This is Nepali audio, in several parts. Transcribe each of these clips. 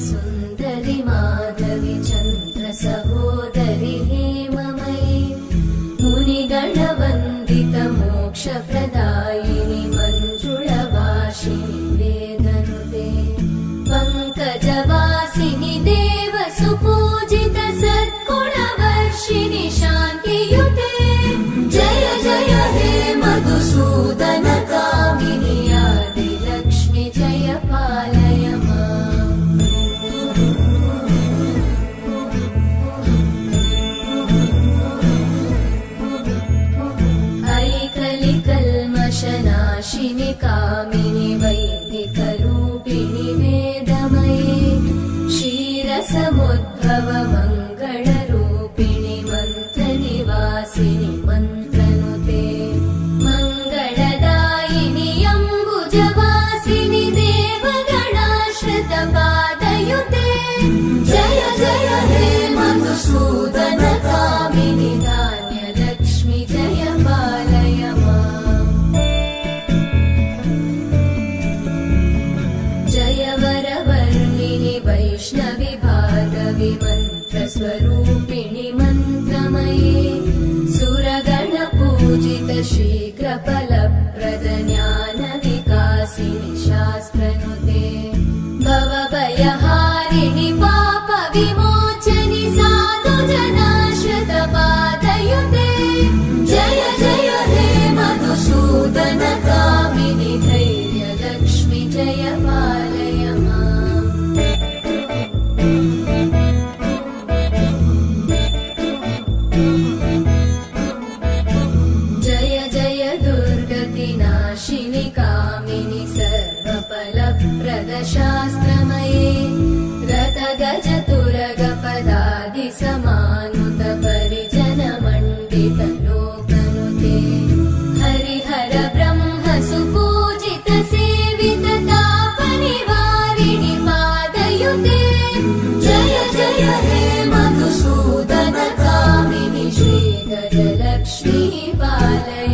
सुन्दरि माधवी चन्द्र सहोदरि हेममयी मुनिगणवन्दित मोक्षप्रदायिनि मञ्जुळभाषिणि वेदनुते पङ्कजवासिनि देवसुपूजित सद्गुणवर्षिणि शान्तियुते जय जय हे मधुसूदन कामिनि आदिलक्ष्मि जय पालय कल्मषनाशिनि कामिनि वैदिकरूपिणि वेदमये क्षीरसमुद्भव मङ्गलरूपिणि मन्त्रनिवासिनि मन्त्रनुते मङ्गलदायिनि अम्बुजवासिनि देवगणाश्रितपादयुते जय जय हे मधुसूदन कामिनि धान्यलक्ष्मि जय पालय वैष्णवि भार्गवि मन्त्रस्वरूपिणि मन्त्रमये सुरगणपूजित शीघ्रफलप्रद ज्ञानविकासिनि शास्त्रनुते भवभयहारिणि पापविमोचनि साधुजनाश्रितपादयुते जय जय हे मधुसूदन कामिनि धैर्यलक्ष्मि जय पालय जय जय दुर्गतिनाशिनि कामिनि सर्वफलप्रद शास्त्रमये रथगज तुरगपदादि समानुत परिजन मण्डित लोकनुते हरिहर ब्रह्म सुपूजित सेवित तापनिवारिणि पादयुते जय जय हे मधुसूदन कामिनि श्रीगजलक्ष्मी पालय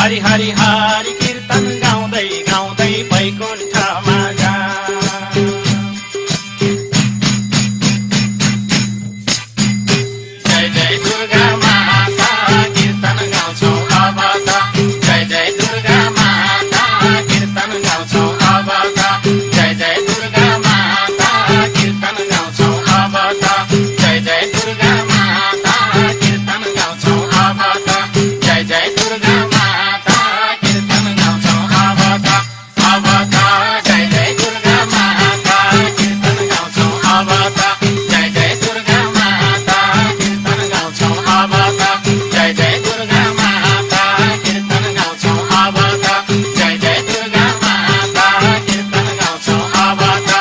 हरि हरि हरि कीर्तन गाउँदै गाउँदै वैकुण्ठमा जाऊ। जय जय दुर्गा माता कीर्तन गाउँछौ अब त, जय जय दुर्गा माता कीर्तन गाउँछौ अब त, जय जय दुर्गा माता कीर्तन गाउँछौ अब त, जय जय दुर्गा माता कीर्तन गाउँछौ अब त, जय जय दुर्गा माता कीर्तन गाउँछौ अब त, अब त, जय जय दुर्गा माता कीर्तन गाउँछौ अब त, जय जय दुर्गा माता कीर्तन गाउँछौ अब त, जय जय दुर्गा माता कीर्तन गाउँछौ अब त, जय जय दुर्गा माता कीर्तन गाउँछौ अब त,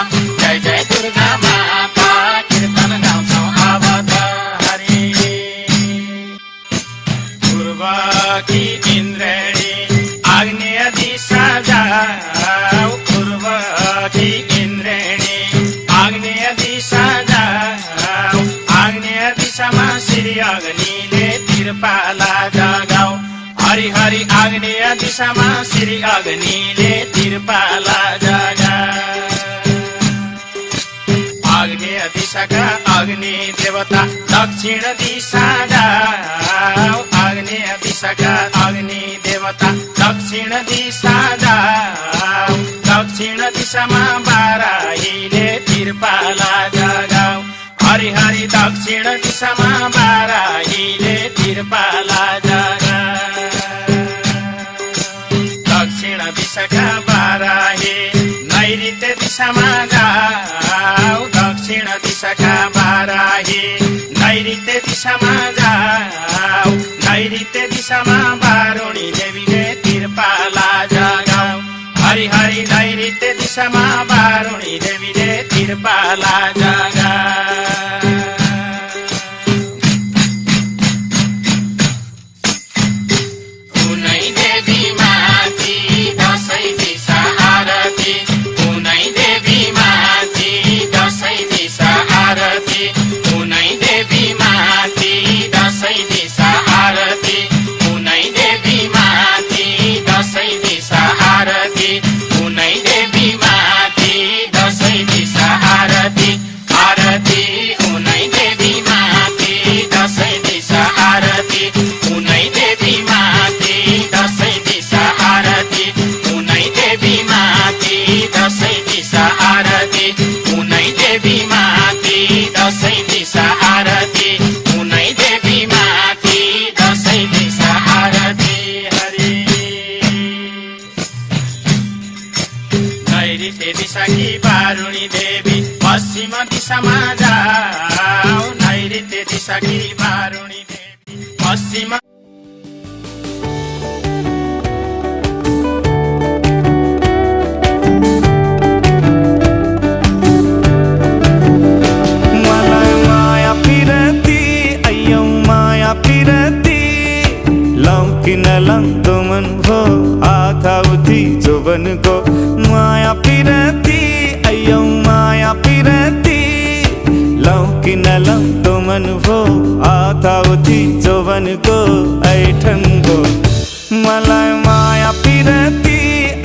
जय जय दुर्गा माता कीर्तन गाउँछौ अब त। हरि पूर्वकी इन्द्रेणी आग्नेय दिशा जाऊ, पूर्वकी इन्द्रेणी आग्नेय दिशा जाऊ, आग्नेय दिशामा श्री अग्निले तिरपाला जगाऊ। हरि हरि आग्नेय दिशामा श्री अग्निले तिरपाला जगाऊ। आग्नेय दिशाका अग्नि देवता दक्षिण दिशा जाऊ, आग्नेय दिशाका अग्नि देवता दक्षिण दिशा जाऊ, दक्षिण दिशामा बाराहीले तिरपाला जगाऊ। हरि हरि दक्षिण दिशामा बाराहीले तिरपाला जगाऊ। दक्षिण दिशाका बाराही नैऋत्य दिशामा जाऊ, दक्षिण दिशाका बाराही नैऋत्य दिशामा जाऊ, नैऋत्य दिशामा बारुणी देवीले तिरपाला जगाऊ। हरि हरि नैऋत्य दिशामा बारुणी देवीले तिरपाला जगाऊ। कुनै देवी माथि दसैँ दिशा आरती, कुनै देवी माथि दसैँ दिशा आरती, कुनै देवी माथि दसैँ दिशा आरती, कुनै देवी माथि दसैँ दिशा आरती, कुनै देवी माथि दसैँ दिशा आरती, आरती कुनै देवी माथि दसैँ दिशा आरती, कुनै देवी माथि दसैँ दिशा आरती, कुनै देवी माथि दसैँ दिशा आरती, कुनै देवी माथि दसैँ दिशा आरती, कुनै देवी माथि दसैँ दिशा आरती। हरि नैऋत्य दिशाकी बारुणी देवी पश्चिम दिशामा जाऊ, नैऋत्य दिशाकी बारुणी देवी पश्चिम। मलाई माया पिरती अय्यौ माया पिरती लौकिन लंतो मन भो आथाउथी जोबन को माया पिरती अय्यौ माया पिरती लौकिन लंतो मन भो आथाउथी जोबन को ऐठन को मलाई माया पिरती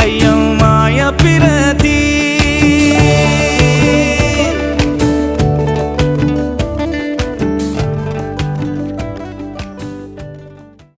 अय्यौ माया पिरती